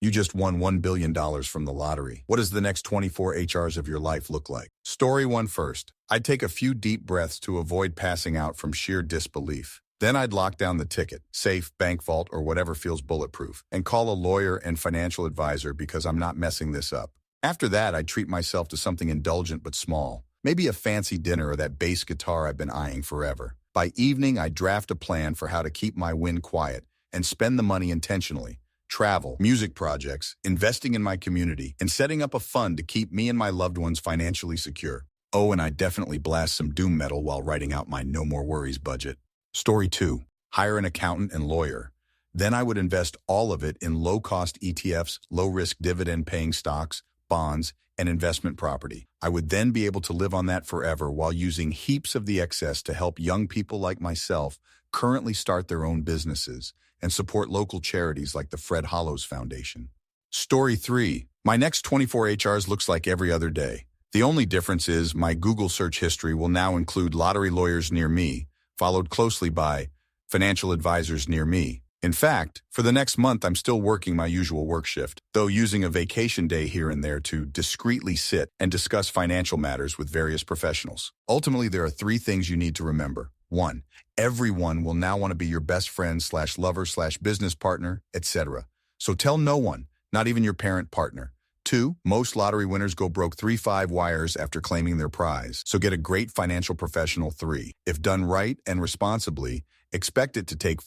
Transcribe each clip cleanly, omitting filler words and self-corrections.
You just won $1 billion from the lottery. What does the next 24 HRs of your life look like? Story 1 first. I'd take a few deep breaths to avoid passing out from sheer disbelief. Then I'd lock down the ticket, safe, bank vault, or whatever feels bulletproof, and call a lawyer and financial advisor because I'm not messing this up. After that, I'd treat myself to something indulgent but small. Maybe a fancy dinner or that bass guitar I've been eyeing forever. By evening, I'd draft a plan for how to keep my win quiet and spend the money intentionally. Travel, music projects, investing in my community, and setting up a fund to keep me and my loved ones financially secure. Oh, and I'd definitely blast some doom metal while writing out my no more worries budget. Story 2. Hire an accountant and lawyer. Then I would invest all of it in low-cost ETFs, low-risk dividend-paying stocks, bonds, and investment property. I would then be able to live on that forever while using heaps of the excess to help young people like myself currently start their own businesses and support local charities like the Fred Hollows Foundation. Story 3. My next 24 HRs looks like every other day. The only difference is my Google search history will now include lottery lawyers near me, followed closely by financial advisors near me. In fact, for the next month, I'm still working my usual work shift, though using a vacation day here and there to discreetly sit and discuss financial matters with various professionals. Ultimately, there are 3 things you need to remember. 1. Everyone will now want to be your best friend / lover / business partner, etc. So tell no one, not even your parent partner. 2. Most lottery winners go broke 3-5 wires after claiming their prize. So get a great financial professional. 3. If done right and responsibly, expect it to take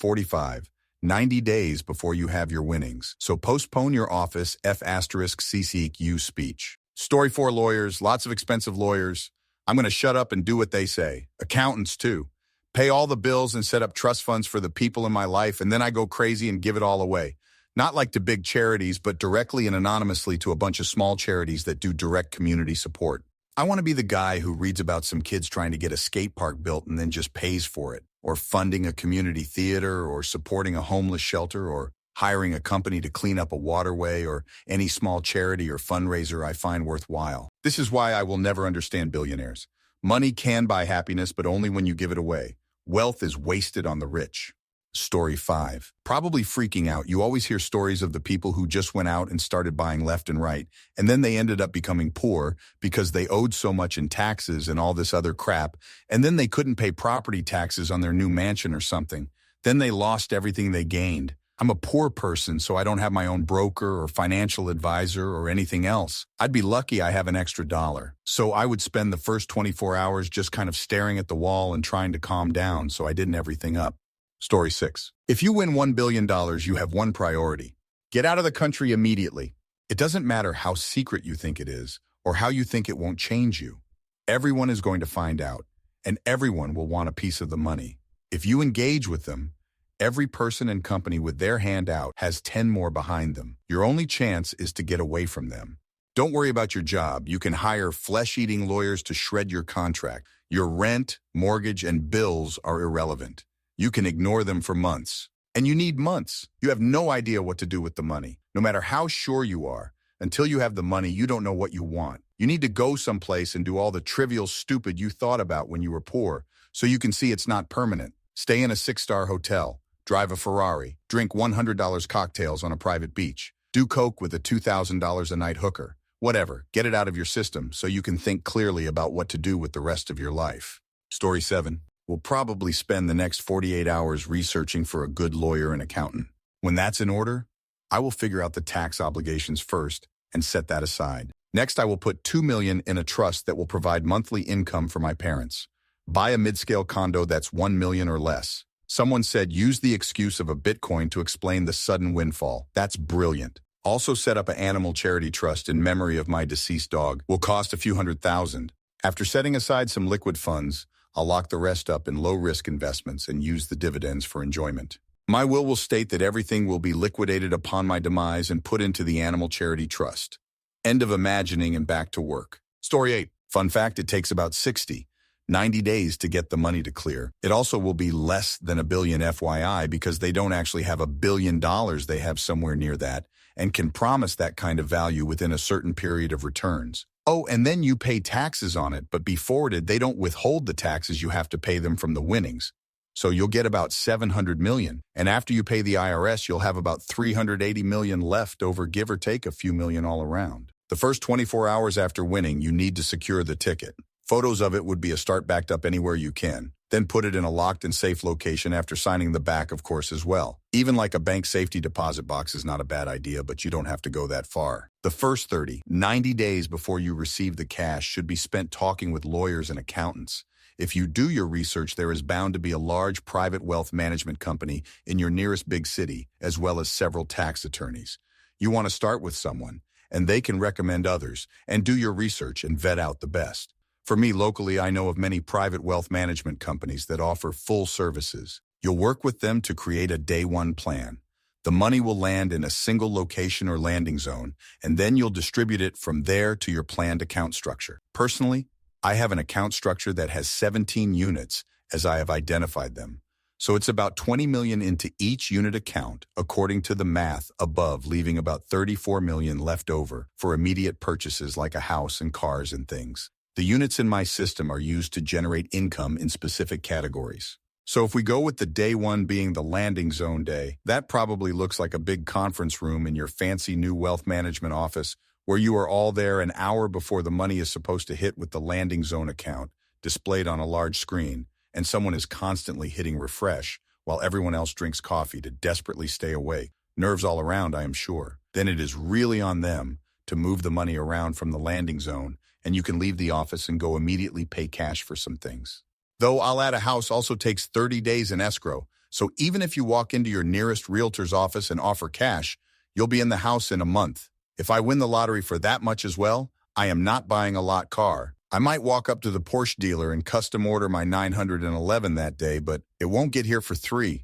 90 days before you have your winnings. So postpone your office F***CCQ speech. Story 4 lawyers, lots of expensive lawyers. I'm going to shut up and do what they say. Accountants too. Pay all the bills and set up trust funds for the people in my life, and then I go crazy and give it all away. Not like to big charities, but directly and anonymously to a bunch of small charities that do direct community support. I want to be the guy who reads about some kids trying to get a skate park built and then just pays for it, or funding a community theater, or supporting a homeless shelter, or hiring a company to clean up a waterway, or any small charity or fundraiser I find worthwhile. This is why I will never understand billionaires. Money can buy happiness, but only when you give it away. Wealth is wasted on the rich. Story 5. Probably freaking out. You always hear stories of the people who just went out and started buying left and right, and then they ended up becoming poor because they owed so much in taxes and all this other crap, and then they couldn't pay property taxes on their new mansion or something. Then they lost everything they gained. I'm a poor person, so I don't have my own broker or financial advisor or anything else. I'd be lucky I have an extra dollar. So I would spend the first 24 hours just kind of staring at the wall and trying to calm down so I didn't everything up. Story 6. If you win $1 billion, you have one priority. Get out of the country immediately. It doesn't matter how secret you think it is or how you think it won't change you. Everyone is going to find out, and everyone will want a piece of the money. If you engage with them, every person and company with their hand out has 10 more behind them. Your only chance is to get away from them. Don't worry about your job. You can hire flesh-eating lawyers to shred your contract. Your rent, mortgage, and bills are irrelevant. You can ignore them for months. And you need months. You have no idea what to do with the money. No matter how sure you are, until you have the money, you don't know what you want. You need to go someplace and do all the trivial stupid you thought about when you were poor, so you can see it's not permanent. Stay in a 6-star hotel. Drive a Ferrari. Drink $100 cocktails on a private beach. Do coke with a $2,000 a night hooker. Whatever. Get it out of your system so you can think clearly about what to do with the rest of your life. Story 7. We'll probably spend the next 48 hours researching for a good lawyer and accountant. When that's in order, I will figure out the tax obligations first and set that aside. Next, I will put $2 million in a trust that will provide monthly income for my parents. Buy a mid-scale condo that's $1 million or less. Someone said use the excuse of a Bitcoin to explain the sudden windfall. That's brilliant. Also set up an animal charity trust in memory of my deceased dog. Will cost a few $100,000. After setting aside some liquid funds, I'll lock the rest up in low-risk investments and use the dividends for enjoyment. My will state that everything will be liquidated upon my demise and put into the animal charity trust. End of imagining and back to work. Story 8. Fun fact, it takes about 90 days to get the money to clear. It also will be less than $1 billion FYI because they don't actually have $1 billion. They have somewhere near that and can promise that kind of value within a certain period of returns. Oh, and then you pay taxes on it, but be forwarded, they don't withhold the taxes. You have to pay them from the winnings. So you'll get about 700 million. And after you pay the IRS, you'll have about 380 million left over, give or take a few million all around. The first 24 hours after winning, you need to secure the ticket. Photos of it would be a start, backed up anywhere you can. Then put it in a locked and safe location after signing the back, of course, as well. Even like a bank safety deposit box is not a bad idea, but you don't have to go that far. The first 90 days before you receive the cash should be spent talking with lawyers and accountants. If you do your research, there is bound to be a large private wealth management company in your nearest big city, as well as several tax attorneys. You want to start with someone, and they can recommend others, and do your research and vet out the best. For me, locally, I know of many private wealth management companies that offer full services. You'll work with them to create a day one plan. The money will land in a single location or landing zone, and then you'll distribute it from there to your planned account structure. Personally, I have an account structure that has 17 units, as I have identified them. So it's about 20 million into each unit account, according to the math above, leaving about 34 million left over for immediate purchases like a house and cars and things. The units in my system are used to generate income in specific categories. So if we go with the day one being the landing zone day, that probably looks like a big conference room in your fancy new wealth management office where you are all there an hour before the money is supposed to hit with the landing zone account displayed on a large screen, and someone is constantly hitting refresh while everyone else drinks coffee to desperately stay awake. Nerves all around, I am sure. Then it is really on them to move the money around from the landing zone, and you can leave the office and go immediately pay cash for some things. Though I'll add, a house also takes 30 days in escrow, so even if you walk into your nearest realtor's office and offer cash, you'll be in the house in a month. If I win the lottery for that much as well, I am not buying a lot car. I might walk up to the Porsche dealer and custom order my 911 that day, but it won't get here for 3-4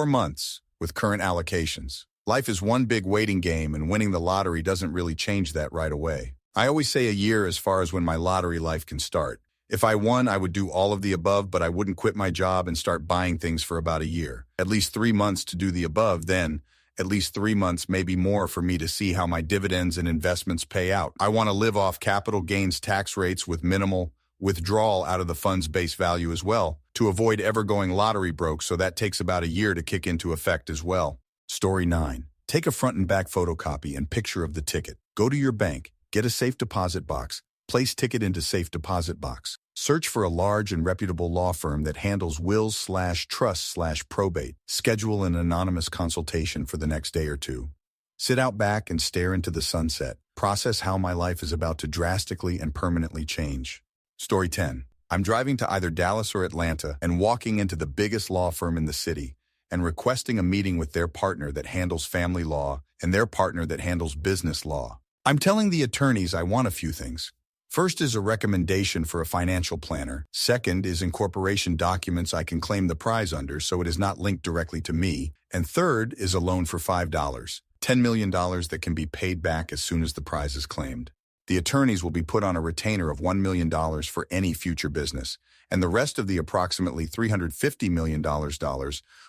months with current allocations. Life is one big waiting game, and winning the lottery doesn't really change that right away. I always say a year as far as when my lottery life can start. If I won, I would do all of the above, but I wouldn't quit my job and start buying things for about a year. At least 3 months to do the above, then at least 3 months, maybe more, for me to see how my dividends and investments pay out. I want to live off capital gains tax rates with minimal withdrawal out of the fund's base value as well, to avoid ever going lottery broke, so that takes about a year to kick into effect as well. Story 9. Take a front and back photocopy and picture of the ticket. Go to your bank, get a safe deposit box, place ticket into safe deposit box. Search for a large and reputable law firm that handles wills/trust/probate. Schedule an anonymous consultation for the next day or two. Sit out back and stare into the sunset. Process how my life is about to drastically and permanently change. Story 10. I'm driving to either Dallas or Atlanta and walking into the biggest law firm in the city and requesting a meeting with their partner that handles family law and their partner that handles business law. I'm telling the attorneys I want a few things. First is a recommendation for a financial planner. Second is incorporation documents I can claim the prize under so it is not linked directly to me. And third is a loan for $5, $10 million that can be paid back as soon as the prize is claimed. The attorneys will be put on a retainer of $1 million for any future business, and the rest of the approximately $350 million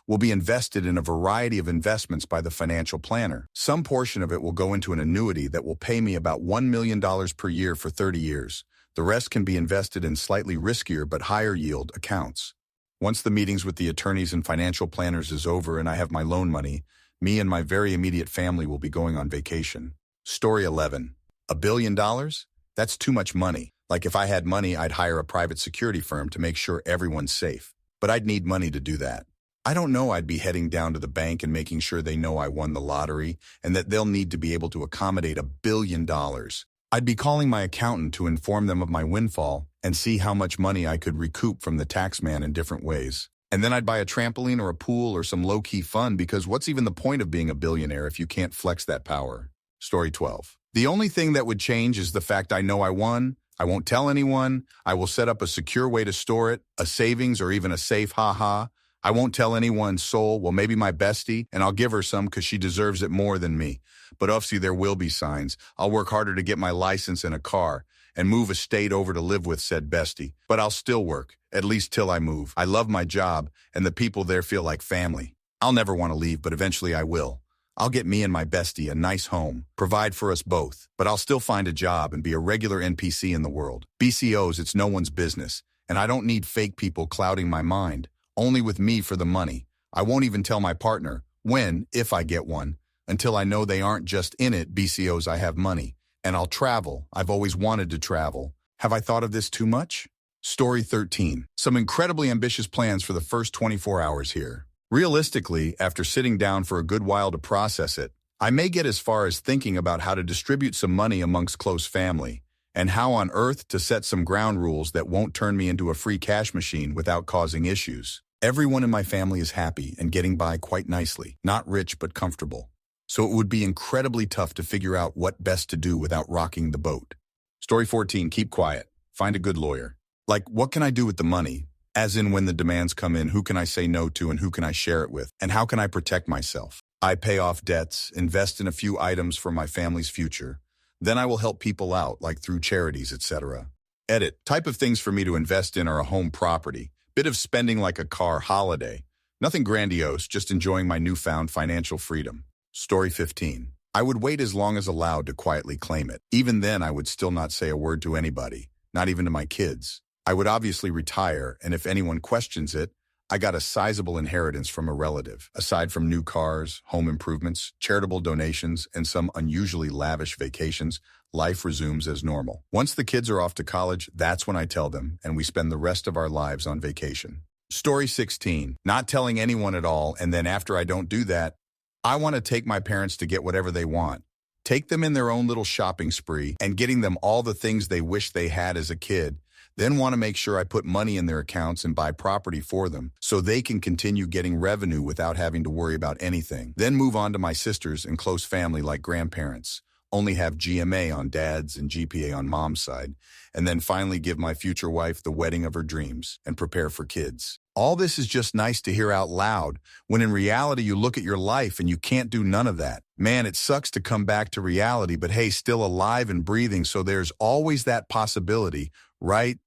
will be invested in a variety of investments by the financial planner. Some portion of it will go into an annuity that will pay me about $1 million per year for 30 years. The rest can be invested in slightly riskier but higher yield accounts. Once the meetings with the attorneys and financial planners is over and I have my loan money, me and my very immediate family will be going on vacation. Story 11. $1 billion? That's too much money. Like if I had money, I'd hire a private security firm to make sure everyone's safe. But I'd need money to do that. I don't know, I'd be heading down to the bank and making sure they know I won the lottery and that they'll need to be able to accommodate $1 billion. I'd be calling my accountant to inform them of my windfall and see how much money I could recoup from the tax man in different ways. And then I'd buy a trampoline or a pool or some low-key fun, because what's even the point of being a billionaire if you can't flex that power? Story 12. The only thing that would change is the fact I know I won. I won't tell anyone. I will set up a secure way to store it, a savings or even a safe, haha. I won't tell anyone, soul, well, maybe my bestie, and I'll give her some because she deserves it more than me. But obviously there will be signs. I'll work harder to get my license and a car and move a state over to live with said bestie. But I'll still work, at least till I move. I love my job, and the people there feel like family. I'll never want to leave, but eventually I will. I'll get me and my bestie a nice home, provide for us both, but I'll still find a job and be a regular NPC in the world. BCOs, it's no one's business, and I don't need fake people clouding my mind. only with me for the money. I won't even tell my partner, when, if I get one, until I know they aren't just in it BCOs I have money. And I'll travel. I've always wanted to travel. Have I thought of this too much? Story 13. Some incredibly ambitious plans for the first 24 hours here. Realistically, after sitting down for a good while to process it, I may get as far as thinking about how to distribute some money amongst close family, and how on earth to set some ground rules that won't turn me into a free cash machine without causing issues. Everyone in my family is happy and getting by quite nicely, not rich but comfortable. So it would be incredibly tough to figure out what best to do without rocking the boat. Story 14, keep quiet. Find a good lawyer. Like, what can I do with the money? As in, when the demands come in, who can I say no to and who can I share it with? And how can I protect myself? I pay off debts, invest in a few items for my family's future. Then I will help people out, like through charities, etc. Edit. Type of things for me to invest in are a home property. Bit of spending like a car holiday. Nothing grandiose, just enjoying my newfound financial freedom. Story 15. I would wait as long as allowed to quietly claim it. Even then, I would still not say a word to anybody, not even to my kids. I would obviously retire, and if anyone questions it, I got a sizable inheritance from a relative. Aside from new cars, home improvements, charitable donations, and some unusually lavish vacations, life resumes as normal. Once the kids are off to college, that's when I tell them, and we spend the rest of our lives on vacation. Story 16. Not telling anyone at all, and then after I don't do that, I want to take my parents to get whatever they want. Take them in their own little shopping spree and getting them all the things they wish they had as a kid. Then want to make sure I put money in their accounts and buy property for them so they can continue getting revenue without having to worry about anything. Then move on to my sisters and close family like grandparents. Only have GMA on dad's and GPA on mom's side. And then finally give my future wife the wedding of her dreams and prepare for kids. All this is just nice to hear out loud, when in reality you look at your life and you can't do none of that. Man, it sucks to come back to reality, but hey, still alive and breathing, so there's always that possibility. Right.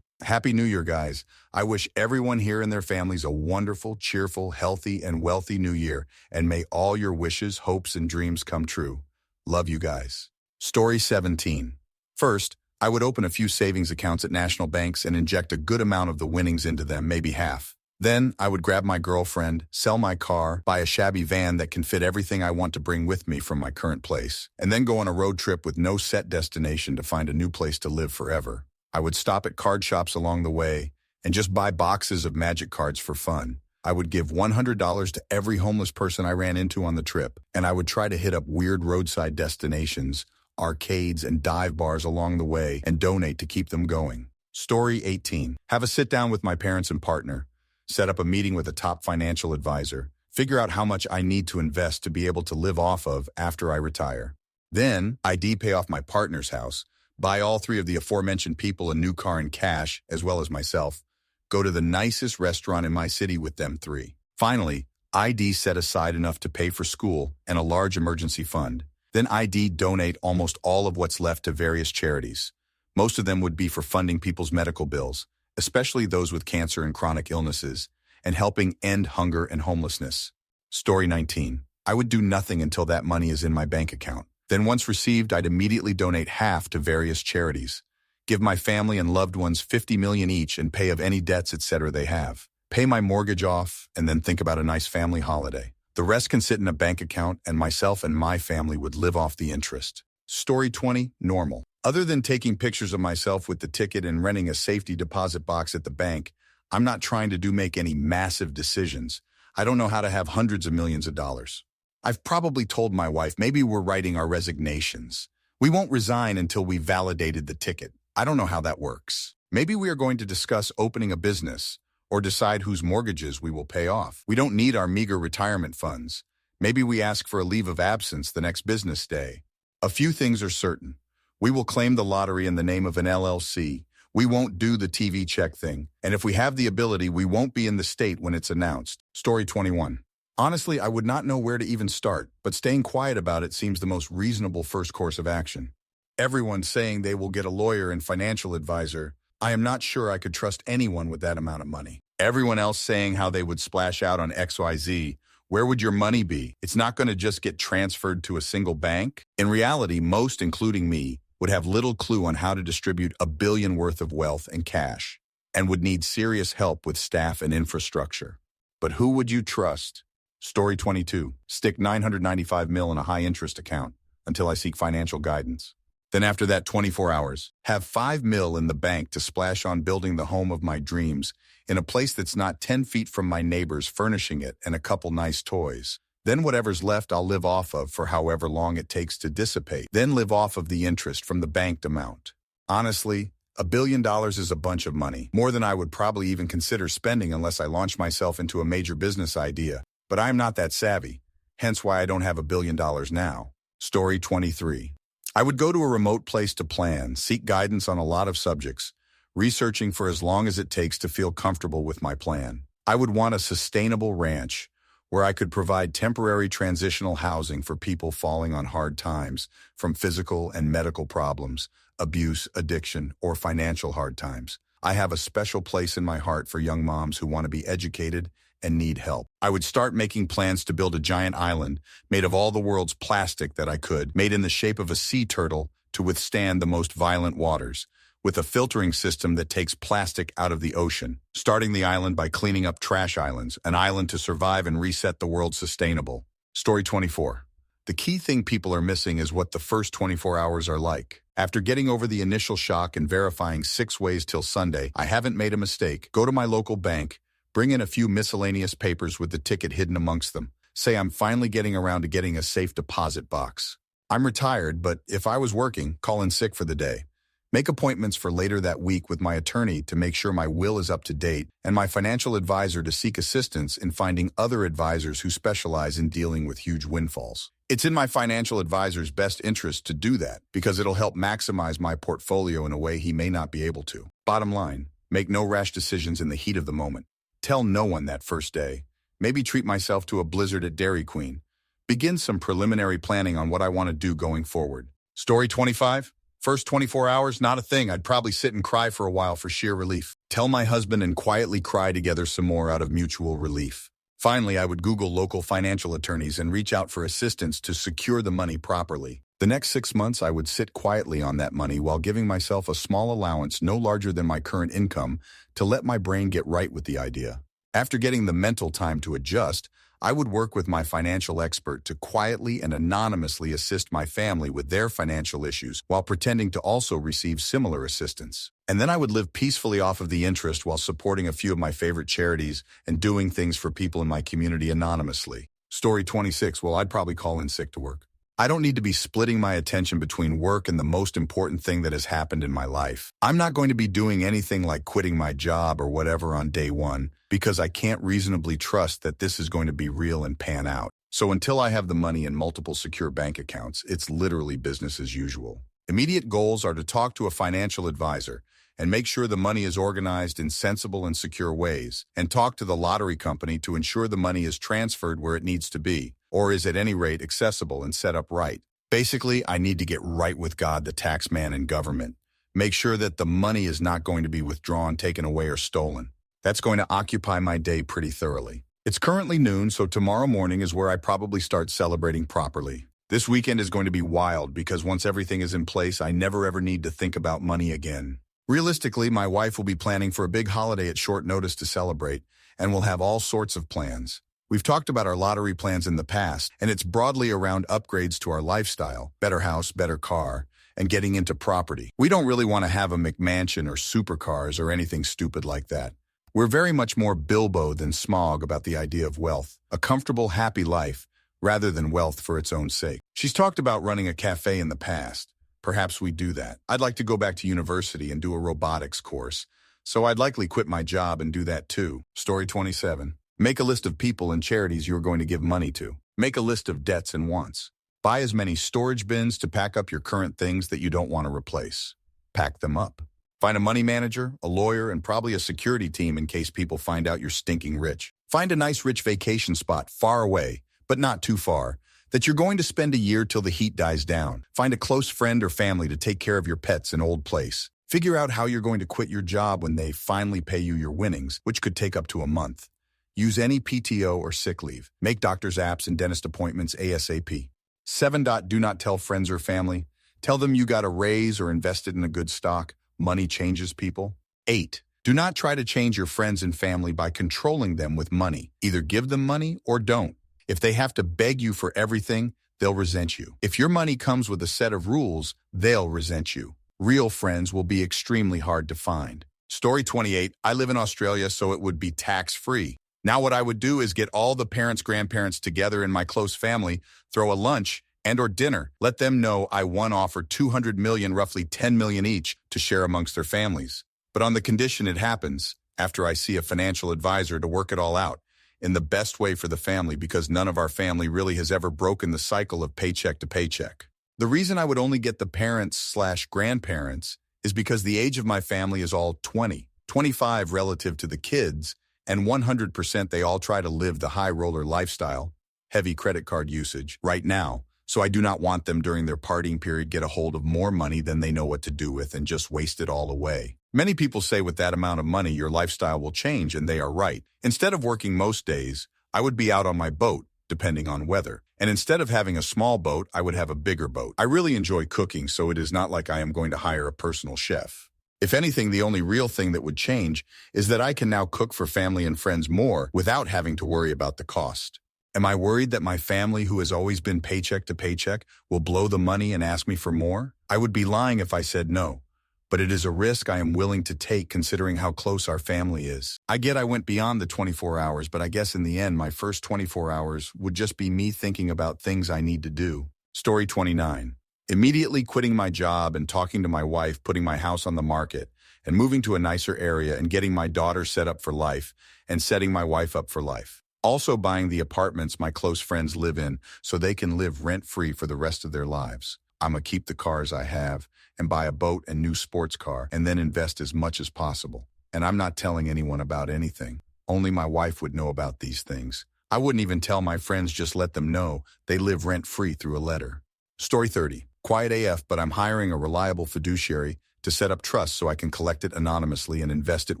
Happy New Year, guys. I wish everyone here and their families a wonderful, cheerful, healthy, and wealthy New Year, and may all your wishes, hopes, and dreams come true. Love you guys. Story 17. First, I would open a few savings accounts at national banks and inject a good amount of the winnings into them, maybe half. Then I would grab my girlfriend, sell my car, buy a shabby van that can fit everything I want to bring with me from my current place, and then go on a road trip with no set destination to find a new place to live forever. I would stop at card shops along the way and just buy boxes of magic cards for fun. I would give $100 to every homeless person I ran into on the trip, and I would try to hit up weird roadside destinations, arcades, and dive bars along the way and donate to keep them going. Story 18. Have a sit down with my parents and partner, set up a meeting with a top financial advisor, figure out how much I need to invest to be able to live off of after I retire. Then, ID pay off my partner's house, buy all three of the aforementioned people a new car in cash, as well as myself, go to the nicest restaurant in my city with them three. Finally, ID set aside enough to pay for school and a large emergency fund. Then ID donate almost all of what's left to various charities. Most of them would be for funding people's medical bills, especially those with cancer and chronic illnesses, and helping end hunger and homelessness. Story 19. I would do nothing until that money is in my bank account. Then once received, I'd immediately donate half to various charities. Give my family and loved ones $50 million each and pay of any debts, etc. they have. Pay my mortgage off, and then think about a nice family holiday. The rest can sit in a bank account, and myself and my family would live off the interest. Story 20. Normal. Other than taking pictures of myself with the ticket and renting a safety deposit box at the bank, I'm not trying to make any massive decisions. I don't know how to have hundreds of millions of dollars. I've probably told my wife maybe we're writing our resignations. We won't resign until we validated the ticket. I don't know how that works. Maybe we are going to discuss opening a business or decide whose mortgages we will pay off. We don't need our meager retirement funds. Maybe we ask for a leave of absence the next business day. A few things are certain. We will claim the lottery in the name of an LLC. We won't do the TV check thing. And if we have the ability, we won't be in the state when it's announced. Story 21. Honestly, I would not know where to even start, but staying quiet about it seems the most reasonable first course of action. Everyone's saying they will get a lawyer and financial advisor. I am not sure I could trust anyone with that amount of money. Everyone else saying how they would splash out on XYZ. Where would your money be? It's not going to just get transferred to a single bank. In reality, most, including me, would have little clue on how to distribute $1 billion worth of wealth and cash. and would need serious help with staff and infrastructure. But who would you trust? Story 22. Stick 995 mil in a high-interest account until I seek financial guidance. Then after that 24 hours, have 5 mil in the bank to splash on building the home of my dreams in a place that's not 10 feet from my neighbors, furnishing it and a couple nice toys. Then whatever's left I'll live off of for however long it takes to dissipate. Then live off of the interest from the banked amount. Honestly, $1 billion is a bunch of money, more than I would probably even consider spending unless I launch myself into a major business idea. But I'm not that savvy, hence why I don't have $1 billion now. Story 23. I would go to a remote place to plan, seek guidance on a lot of subjects, researching for as long as it takes to feel comfortable with my plan. I would want a sustainable ranch where I could provide temporary transitional housing for people falling on hard times from physical and medical problems, abuse, addiction, or financial hard times. I have a special place in my heart for young moms who want to be educated and need help. I would start making plans to build a giant island made of all the world's plastic that I could, made in the shape of a sea turtle to withstand the most violent waters, with a filtering system that takes plastic out of the ocean, starting the island by cleaning up trash islands, an island to survive and reset the world sustainable. Story 24. The key thing people are missing is what the first 24 hours are like. After getting over the initial shock and verifying 6 ways till Sunday, I haven't made a mistake, go to my local bank, bring in a few miscellaneous papers with the ticket hidden amongst them. Say I'm finally getting around to getting a safe deposit box. I'm retired, but if I was working, call in sick for the day. Make appointments for later that week with my attorney to make sure my will is up to date and my financial advisor to seek assistance in finding other advisors who specialize in dealing with huge windfalls. It's in my financial advisor's best interest to do that because it'll help maximize my portfolio in a way he may not be able to. Bottom line, make no rash decisions in the heat of the moment. Tell no one that first day. Maybe treat myself to a blizzard at Dairy Queen. Begin some preliminary planning on what I want to do going forward. Story 25. First 24 hours, not a thing. I'd probably sit and cry for a while for sheer relief. Tell my husband and quietly cry together some more out of mutual relief. Finally, I would Google local financial attorneys and reach out for assistance to secure the money properly. The next 6 months, I would sit quietly on that money while giving myself a small allowance no larger than my current income to let my brain get right with the idea. After getting the mental time to adjust, I would work with my financial expert to quietly and anonymously assist my family with their financial issues while pretending to also receive similar assistance. And then I would live peacefully off of the interest while supporting a few of my favorite charities and doing things for people in my community anonymously. Story 26. Well, I'd probably call in sick to work. I don't need to be splitting my attention between work and the most important thing that has happened in my life. I'm not going to be doing anything like quitting my job or whatever on day one because I can't reasonably trust that this is going to be real and pan out. So until I have the money in multiple secure bank accounts, it's literally business as usual. Immediate goals are to talk to a financial advisor and make sure the money is organized in sensible and secure ways, and talk to the lottery company to ensure the money is transferred where it needs to be, or is at any rate accessible and set up right. Basically, I need to get right with God, the tax man, and government. Make sure that the money is not going to be withdrawn, taken away, or stolen. That's going to occupy my day pretty thoroughly. It's currently noon, so tomorrow morning is where I probably start celebrating properly. This weekend is going to be wild because once everything is in place, I never ever need to think about money again. Realistically, my wife will be planning for a big holiday at short notice to celebrate, and we'll have all sorts of plans. We've talked about our lottery plans in the past, and it's broadly around upgrades to our lifestyle, better house, better car, and getting into property. We don't really want to have a McMansion or supercars or anything stupid like that. We're very much more Bilbo than Smog about the idea of wealth, a comfortable, happy life, rather than wealth for its own sake. She's talked about running a cafe in the past. Perhaps we do that. I'd like to go back to university and do a robotics course, so I'd likely quit my job and do that too. Story 27. Make a list of people and charities you're going to give money to. Make a list of debts and wants. Buy as many storage bins to pack up your current things that you don't want to replace. Pack them up. Find a money manager, a lawyer, and probably a security team in case people find out you're stinking rich. Find a nice rich vacation spot far away, but not too far, that you're going to spend a year till the heat dies down. Find a close friend or family to take care of your pets in old place. Figure out how you're going to quit your job when they finally pay you your winnings, which could take up to a month. Use any PTO or sick leave. Make doctor's apps and dentist appointments ASAP. 7. Do not tell friends or family. Tell them you got a raise or invested in a good stock. Money changes people. 8. Do not try to change your friends and family by controlling them with money. Either give them money or don't. If they have to beg you for everything, they'll resent you. If your money comes with a set of rules, they'll resent you. Real friends will be extremely hard to find. Story 28. I live in Australia, so it would be tax-free. Now what I would do is get all the parents, grandparents together in my close family, throw a lunch and or dinner. Let them know I offer 200 million, roughly 10 million each, to share amongst their families. But on the condition it happens, after I see a financial advisor to work it all out, in the best way for the family, because none of our family really has ever broken the cycle of paycheck to paycheck. The reason I would only get the parents/grandparents is because the age of my family is all 20, 25 relative to the kids, and 100% they all try to live the high roller lifestyle, heavy credit card usage, right now. So I do not want them during their partying period get a hold of more money than they know what to do with and just waste it all away. Many people say with that amount of money, your lifestyle will change, and they are right. Instead of working most days, I would be out on my boat, depending on weather. And instead of having a small boat, I would have a bigger boat. I really enjoy cooking, so it is not like I am going to hire a personal chef. If anything, the only real thing that would change is that I can now cook for family and friends more without having to worry about the cost. Am I worried that my family, who has always been paycheck to paycheck, will blow the money and ask me for more? I would be lying if I said no. But it is a risk I am willing to take considering how close our family is. I get I went beyond the 24 hours, but I guess in the end, my first 24 hours would just be me thinking about things I need to do. Story 29. Immediately quitting my job and talking to my wife, putting my house on the market, and moving to a nicer area and getting my daughter set up for life and setting my wife up for life. Also buying the apartments my close friends live in so they can live rent-free for the rest of their lives. I'ma keep the cars I have and buy a boat and new sports car and then invest as much as possible. And I'm not telling anyone about anything. Only my wife would know about these things. I wouldn't even tell my friends, just let them know they live rent-free through a letter. Story 30. Quiet AF, but I'm hiring a reliable fiduciary to set up trusts so I can collect it anonymously and invest it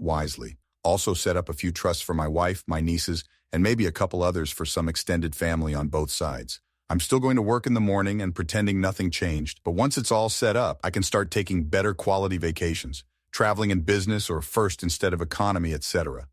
wisely. Also set up a few trusts for my wife, my nieces, and maybe a couple others for some extended family on both sides. I'm still going to work in the morning and pretending nothing changed, but once it's all set up, I can start taking better quality vacations, traveling in business or first instead of economy, etc.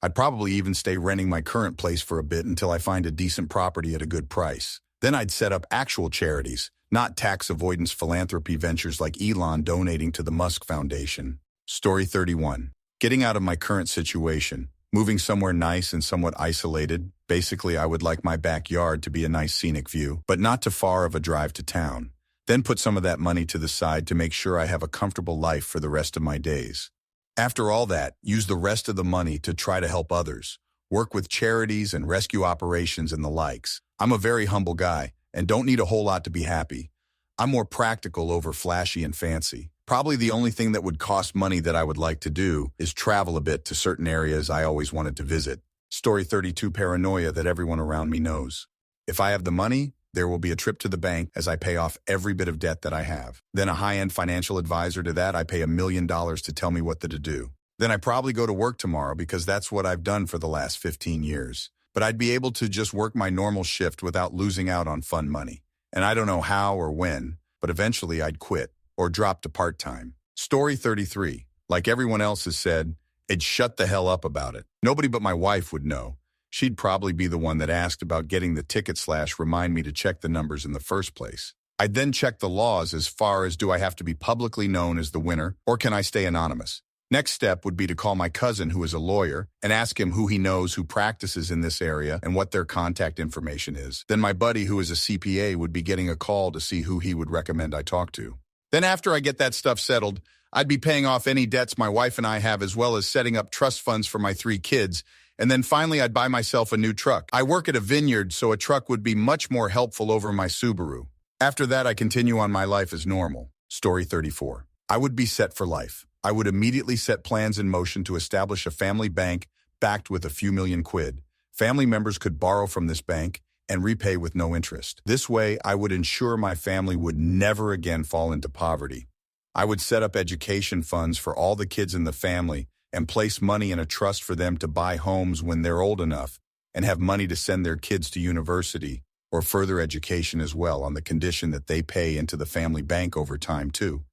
I'd probably even stay renting my current place for a bit until I find a decent property at a good price. Then I'd set up actual charities, not tax avoidance philanthropy ventures like Elon donating to the Musk Foundation. Story 31. Getting out of my current situation. Moving somewhere nice and somewhat isolated. Basically, I would like my backyard to be a nice scenic view, but not too far of a drive to town. Then put some of that money to the side to make sure I have a comfortable life for the rest of my days. After all that, use the rest of the money to try to help others. Work with charities and rescue operations and the likes. I'm a very humble guy and don't need a whole lot to be happy. I'm more practical over flashy and fancy. Probably the only thing that would cost money that I would like to do is travel a bit to certain areas I always wanted to visit. Story 32. Paranoia that everyone around me knows. If I have the money, there will be a trip to the bank as I pay off every bit of debt that I have. Then a high-end financial advisor to that I pay $1 million to tell me what to do. Then I probably go to work tomorrow because that's what I've done for the last 15 years. But I'd be able to just work my normal shift without losing out on fun money. And I don't know how or when, but eventually I'd quit or drop to part-time. Story 33. Like everyone else has said, I'd shut the hell up about it. Nobody but my wife would know. She'd probably be the one that asked about getting the ticket / remind me to check the numbers in the first place. I'd then check the laws as far as, do I have to be publicly known as the winner or can I stay anonymous? Next step would be to call my cousin, who is a lawyer, and ask him who he knows who practices in this area and what their contact information is. Then my buddy, who is a CPA, would be getting a call to see who he would recommend I talk to. Then after I get that stuff settled, I'd be paying off any debts my wife and I have, as well as setting up trust funds for my 3 kids. And then finally, I'd buy myself a new truck. I work at a vineyard, so a truck would be much more helpful over my Subaru. After that, I continue on my life as normal. Story 34. I would be set for life. I would immediately set plans in motion to establish a family bank backed with a few million quid. Family members could borrow from this bank and repay with no interest. This way, I would ensure my family would never again fall into poverty. I would set up education funds for all the kids in the family and place money in a trust for them to buy homes when they're old enough and have money to send their kids to university or further education as well, on the condition that they pay into the family bank over time too.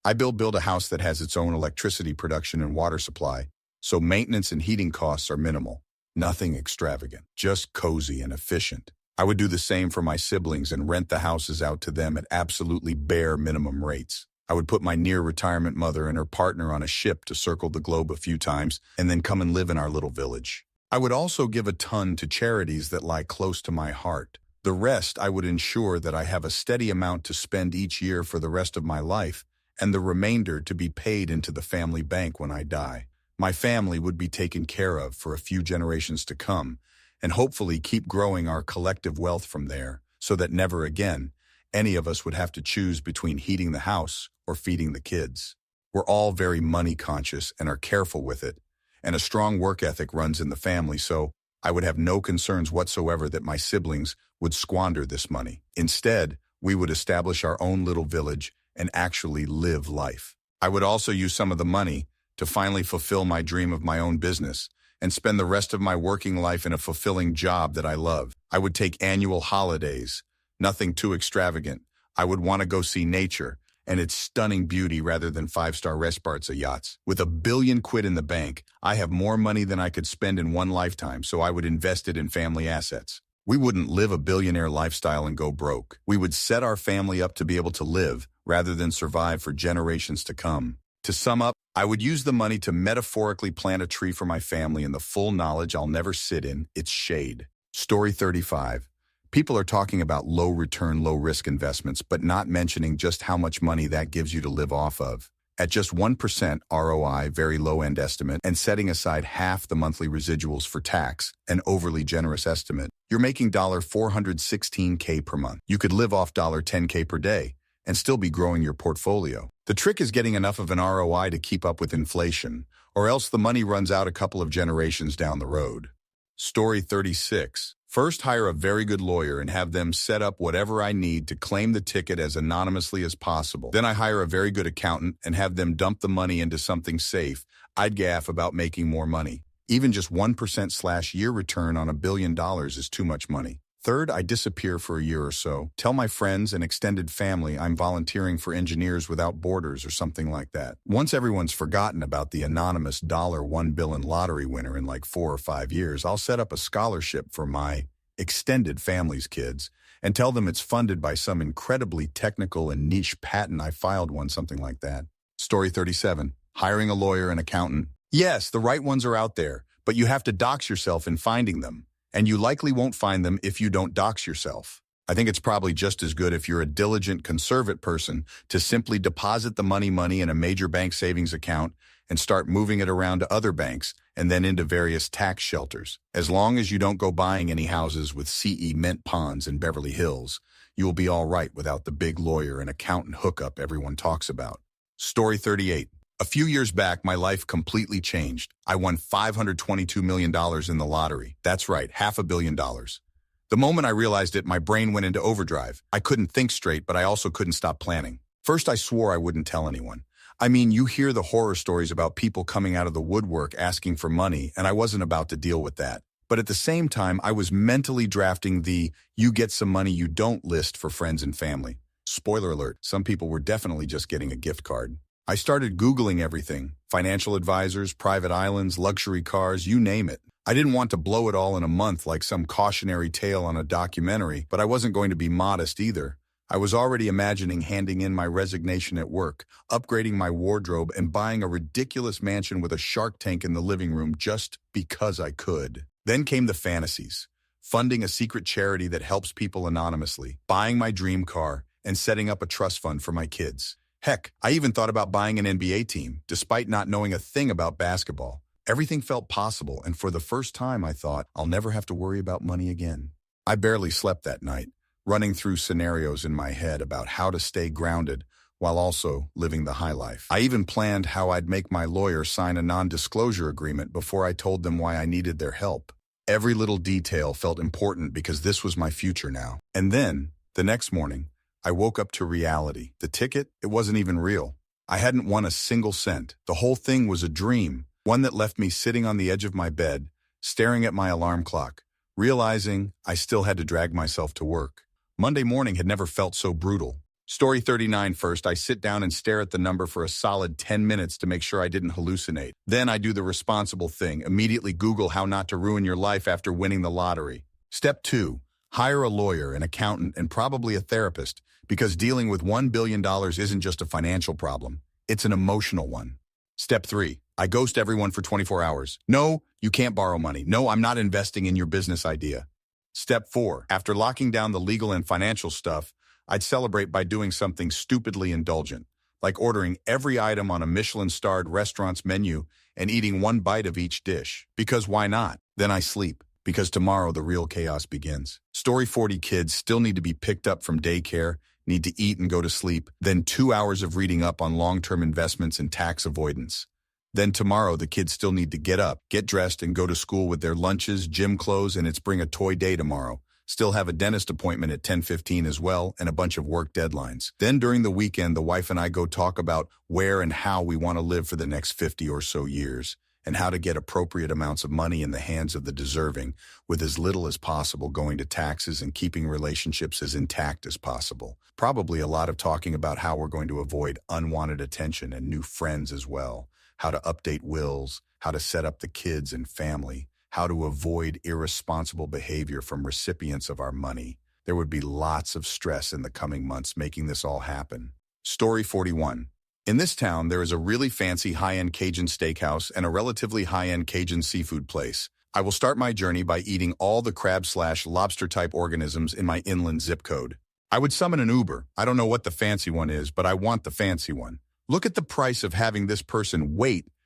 I build a house that has its own electricity production and water supply, so maintenance and heating costs are minimal. Nothing extravagant, just cozy and efficient. I would do the same for my siblings and rent the houses out to them at absolutely bare minimum rates. I would put my near-retirement mother and her partner on a ship to circle the globe a few times and then come and live in our little village. I would also give a ton to charities that lie close to my heart. The rest, I would ensure that I have a steady amount to spend each year for the rest of my life, and the remainder to be paid into the family bank when I die. My family would be taken care of for a few generations to come, and hopefully keep growing our collective wealth from there, so that never again any of us would have to choose between heating the house or feeding the kids. We're all very money conscious and are careful with it, and a strong work ethic runs in the family, so I would have no concerns whatsoever that my siblings would squander this money. Instead, we would establish our own little village and actually live life. I would also use some of the money to finally fulfill my dream of my own business and spend the rest of my working life in a fulfilling job that I love. I would take annual holidays, nothing too extravagant. I would want to go see nature and its stunning beauty rather than five-star resorts or yachts. With $1 billion in the bank, I have more money than I could spend in one lifetime, so I would invest it in family assets. We wouldn't live a billionaire lifestyle and go broke. We would set our family up to be able to live rather than survive for generations to come. To sum up, I would use the money to metaphorically plant a tree for my family in the full knowledge I'll never sit in its shade. Story 35. People are talking about low-return, low-risk investments, but not mentioning just how much money that gives you to live off of. At just 1% ROI, very low-end estimate, and setting aside half the monthly residuals for tax, an overly generous estimate, you're making $416K per month. You could live off $10K per day and still be growing your portfolio. The trick is getting enough of an ROI to keep up with inflation, or else the money runs out a couple of generations down the road. Story 36. First, hire a very good lawyer and have them set up whatever I need to claim the ticket as anonymously as possible. Then I hire a very good accountant and have them dump the money into something safe. I'd gaff about making more money. Even just 1%/year return on $1 billion is too much money. Third, I disappear for a year or so. Tell my friends and extended family I'm volunteering for Engineers Without Borders or something like that. Once everyone's forgotten about the anonymous $1 billion lottery winner in like 4 or 5 years, I'll set up a scholarship for my extended family's kids and tell them it's funded by some incredibly technical and niche patent I filed something like that. Story 37. Hiring a lawyer and accountant. Yes, the right ones are out there, but you have to dox yourself in finding them. And you likely won't find them if you don't dox yourself. I think it's probably just as good if you're a diligent, conservative person to simply deposit the money in a major bank savings account and start moving it around to other banks and then into various tax shelters. As long as you don't go buying any houses with CE mint ponds in Beverly Hills, you will be all right without the big lawyer and accountant hookup everyone talks about. Story 38. A few years back, my life completely changed. I won $522 million in the lottery. That's right, $500 million. The moment I realized it, my brain went into overdrive. I couldn't think straight, but I also couldn't stop planning. First, I swore I wouldn't tell anyone. I mean, you hear the horror stories about people coming out of the woodwork asking for money, and I wasn't about to deal with that. But at the same time, I was mentally drafting the "you get some money you don't" list for friends and family. Spoiler alert, some people were definitely just getting a gift card. I started Googling everything, financial advisors, private islands, luxury cars, you name it. I didn't want to blow it all in a month like some cautionary tale on a documentary, but I wasn't going to be modest either. I was already imagining handing in my resignation at work, upgrading my wardrobe, and buying a ridiculous mansion with a shark tank in the living room just because I could. Then came the fantasies, funding a secret charity that helps people anonymously, buying my dream car, and setting up a trust fund for my kids. Heck, I even thought about buying an NBA team, despite not knowing a thing about basketball. Everything felt possible, and for the first time I thought, I'll never have to worry about money again. I barely slept that night, running through scenarios in my head about how to stay grounded while also living the high life. I even planned how I'd make my lawyer sign a non-disclosure agreement before I told them why I needed their help. Every little detail felt important because this was my future now. And then, the next morning, I woke up to reality. The ticket, it wasn't even real. I hadn't won a single cent. The whole thing was a dream, one that left me sitting on the edge of my bed, staring at my alarm clock, realizing I still had to drag myself to work. Monday morning had never felt so brutal. Story 39. First, I sit down and stare at the number for a solid 10 minutes to make sure I didn't hallucinate. Then I do the responsible thing, immediately Google how not to ruin your life after winning the lottery. Step 2. Hire a lawyer, an accountant, and probably a therapist, because dealing with $1 billion isn't just a financial problem, it's an emotional one. Step 3. I ghost everyone for 24 hours. No, you can't borrow money. No, I'm not investing in your business idea. Step 4. After locking down the legal and financial stuff, I'd celebrate by doing something stupidly indulgent, like ordering every item on a Michelin-starred restaurant's menu and eating one bite of each dish. Because why not? Then I sleep, because tomorrow the real chaos begins. Story 40. Kids still need to be picked up from daycare, need to eat and go to sleep, then 2 hours of reading up on long-term investments and tax avoidance. Then tomorrow the kids still need to get up, get dressed, and go to school with their lunches, gym clothes, and it's bring a toy day tomorrow. Still have a dentist appointment at 10:15 as well, and a bunch of work deadlines. Then during the weekend, the wife and I go talk about where and how we want to live for the next 50 or so years, and how to get appropriate amounts of money in the hands of the deserving, with as little as possible going to taxes and keeping relationships as intact as possible. Probably a lot of talking about how we're going to avoid unwanted attention and new friends as well, how to update wills, how to set up the kids and family, how to avoid irresponsible behavior from recipients of our money. There would be lots of stress in the coming months making this all happen. Story 41. In this town, there is a really fancy high-end Cajun steakhouse and a relatively high-end Cajun seafood place. I will start my journey by eating all the crab/lobster-type organisms in my inland zip code. I would summon an Uber. I don't know what the fancy one is, but I want the fancy one. Look at the price of having this person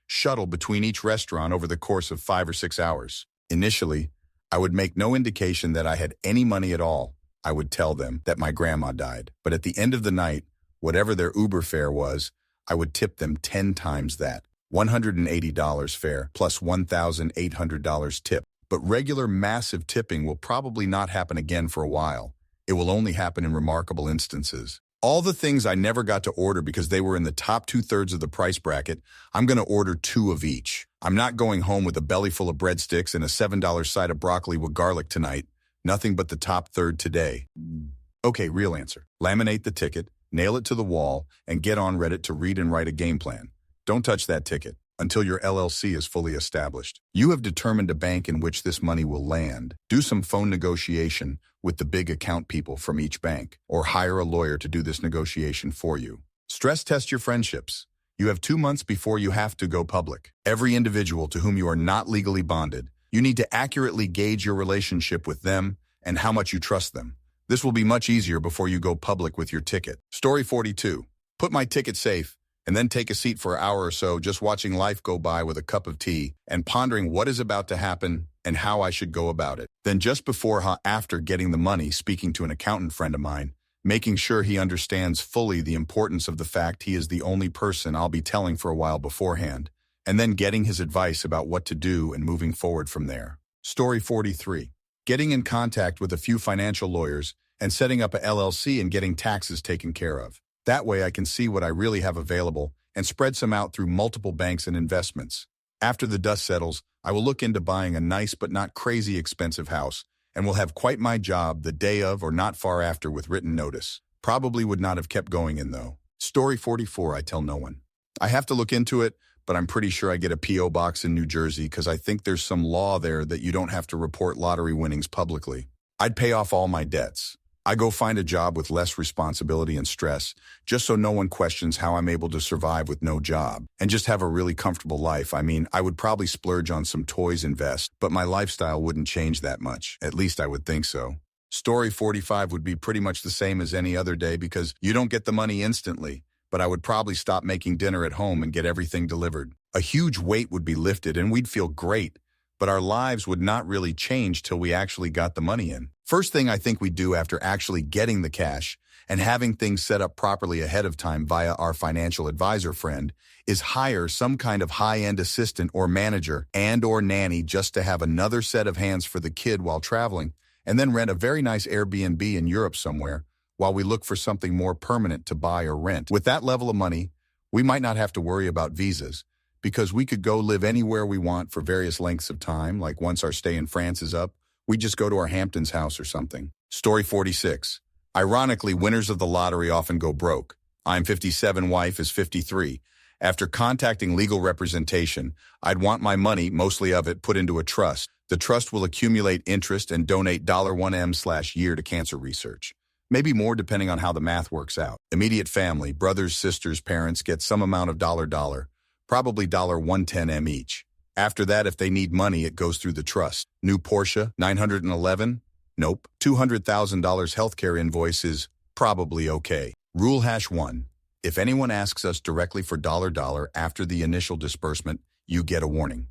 shuttle between each restaurant over the course of 5 or 6 hours. Initially, I would make no indication that I had any money at all. I would tell them that my grandma died. But at the end of the night, whatever their Uber fare was, I would tip them 10 times that. $180 fare plus $1,800 tip. But regular massive tipping will probably not happen again for a while. It will only happen in remarkable instances. All the things I never got to order because they were in the top 2/3 of the price bracket, I'm going to order 2 of each. I'm not going home with a belly full of breadsticks and a $7 side of broccoli with garlic tonight. Nothing but the top third today. Okay, real answer. Laminate the ticket, nail it to the wall, and get on Reddit to read and write a game plan. Don't touch that ticket until your LLC is fully established. You have determined a bank in which this money will land. Do some phone negotiation with the big account people from each bank, or hire a lawyer to do this negotiation for you. Stress test your friendships. You have 2 months before you have to go public. Every individual to whom you are not legally bonded, you need to accurately gauge your relationship with them and how much you trust them. This will be much easier before you go public with your ticket. Story 42. Put my ticket safe, and then take a seat for an hour or so just watching life go by with a cup of tea and pondering what is about to happen and how I should go about it. Then just after getting the money, speaking to an accountant friend of mine, making sure he understands fully the importance of the fact he is the only person I'll be telling for a while beforehand, and then getting his advice about what to do and moving forward from there. Story 43. Getting in contact with a few financial lawyers and setting up a LLC and getting taxes taken care of. That way I can see what I really have available and spread some out through multiple banks and investments. After the dust settles, I will look into buying a nice but not crazy expensive house and will have quite my job the day of or not far after with written notice. Probably would not have kept going in though. Story 44. I tell no one. I have to look into it, but I'm pretty sure I get a P.O. box in New Jersey because I think there's some law there that you don't have to report lottery winnings publicly. I'd pay off all my debts. I go find a job with less responsibility and stress, just so no one questions how I'm able to survive with no job, and just have a really comfortable life. I mean, I would probably splurge on some toys and vests, but my lifestyle wouldn't change that much. At least I would think so. Story 45 would be pretty much the same as any other day because you don't get the money instantly, but I would probably stop making dinner at home and get everything delivered. A huge weight would be lifted and we'd feel great, but our lives would not really change till we actually got the money in. First thing I think we do after actually getting the cash and having things set up properly ahead of time via our financial advisor friend is hire some kind of high-end assistant or manager and/or nanny just to have another set of hands for the kid while traveling, and then rent a very nice Airbnb in Europe somewhere while we look for something more permanent to buy or rent. With that level of money, we might not have to worry about visas because we could go live anywhere we want for various lengths of time, like once our stay in France is up, we just go to our Hamptons house or something. Story 46. Ironically, winners of the lottery often go broke. I'm 57, wife is 53. After contacting legal representation, I'd want my money, mostly of it, put into a trust. The trust will accumulate interest and donate $1M/year to cancer research. Maybe more depending on how the math works out. Immediate family, brothers, sisters, parents get some amount of dollar, probably $110M each. After that, if they need money, it goes through the trust. New Porsche, 911? Nope. $200,000 healthcare invoice is probably okay. Rule #1. If anyone asks us directly for dollar after the initial disbursement, you get a warning.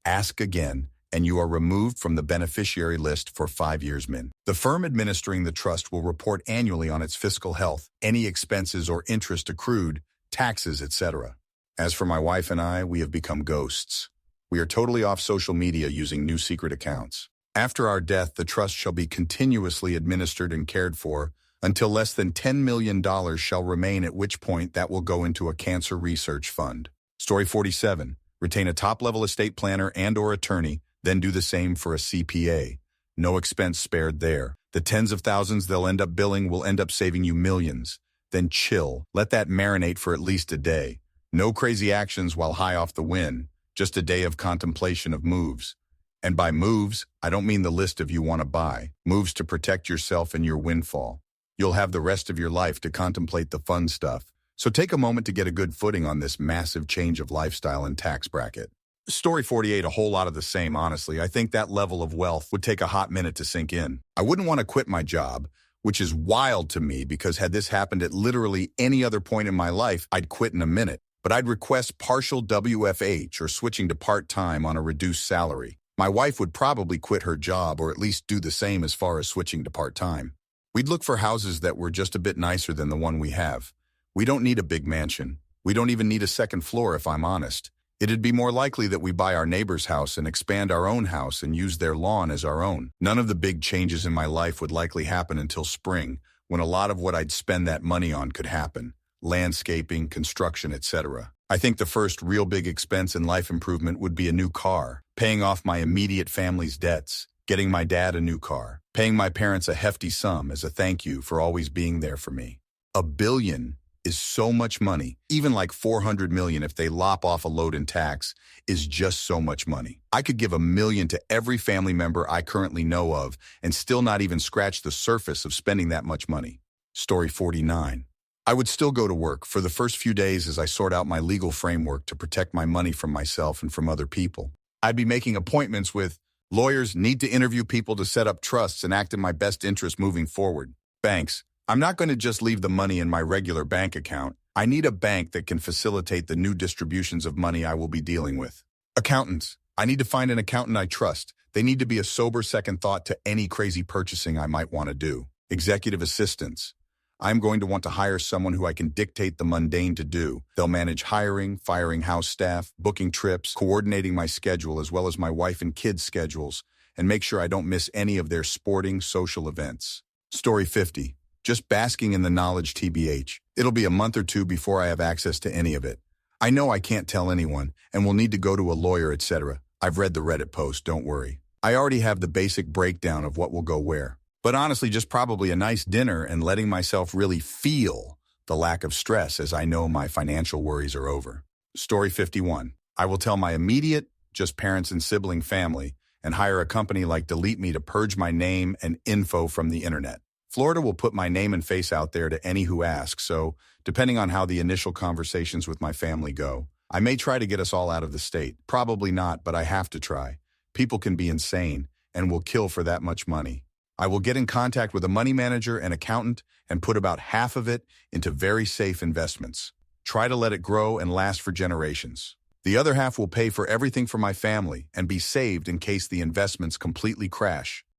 Ask again, and you are removed from the beneficiary list for 5 years min. The firm administering the trust will report annually on its fiscal health, any expenses or interest accrued, taxes, etc. As for my wife and I, we have become ghosts. We are totally off social media using new secret accounts. After our death, the trust shall be continuously administered and cared for until less than $10 million shall remain, at which point that will go into a cancer research fund. Story 47. Retain a top-level estate planner and/or attorney, then do the same for a CPA. No expense spared there. The tens of thousands they'll end up billing will end up saving you millions. Then chill. Let that marinate for at least a day. No crazy actions while high off the win. Just a day of contemplation of moves. And by moves, I don't mean the list of you want to buy. Moves to protect yourself and your windfall. You'll have the rest of your life to contemplate the fun stuff. So take a moment to get a good footing on this massive change of lifestyle and tax bracket. Story 48, a whole lot of the same, honestly. I think that level of wealth would take a hot minute to sink in. I wouldn't want to quit my job, which is wild to me because had this happened at literally any other point in my life, I'd quit in a minute. But I'd request partial WFH or switching to part-time on a reduced salary. My wife would probably quit her job or at least do the same as far as switching to part-time. We'd look for houses that were just a bit nicer than the one we have. We don't need a big mansion. We don't even need a second floor, if I'm honest. It'd be more likely that we buy our neighbor's house and expand our own house and use their lawn as our own. None of the big changes in my life would likely happen until spring, when a lot of what I'd spend that money on could happen. Landscaping, construction, etc. I think the first real big expense in life improvement would be a new car, paying off my immediate family's debts, getting my dad a new car, paying my parents a hefty sum as a thank you for always being there for me. $1 billion is so much money. Even like $400 million if they lop off a load in tax is just so much money. I could give $1 million to every family member I currently know of and still not even scratch the surface of spending that much money. Story 49. I would still go to work for the first few days as I sort out my legal framework to protect my money from myself and from other people. I'd be making appointments with lawyers, need to interview people to set up trusts and act in my best interest moving forward. Banks. I'm not going to just leave the money in my regular bank account. I need a bank that can facilitate the new distributions of money I will be dealing with. Accountants. I need to find an accountant I trust. They need to be a sober second thought to any crazy purchasing I might want to do. Executive assistants. I'm going to want to hire someone who I can dictate the mundane to do. They'll manage hiring, firing house staff, booking trips, coordinating my schedule as well as my wife and kids' schedules, and make sure I don't miss any of their sporting, social events. Story 50. Just basking in the knowledge TBH. It'll be a month or two before I have access to any of it. I know I can't tell anyone, and will need to go to a lawyer, etc. I've read the Reddit post, don't worry. I already have the basic breakdown of what will go where. But honestly, just probably a nice dinner and letting myself really feel the lack of stress as I know my financial worries are over. Story 51. I will tell my immediate, just parents and sibling family, and hire a company like Delete Me to purge my name and info from the internet. Florida will put my name and face out there to any who ask, so depending on how the initial conversations with my family go, I may try to get us all out of the state. Probably not, but I have to try. People can be insane and will kill for that much money. I will get in contact with a money manager and accountant and put about half of it into very safe investments. Try to let it grow and last for generations. The other half will pay for everything for my family and be saved in case the investments completely crash.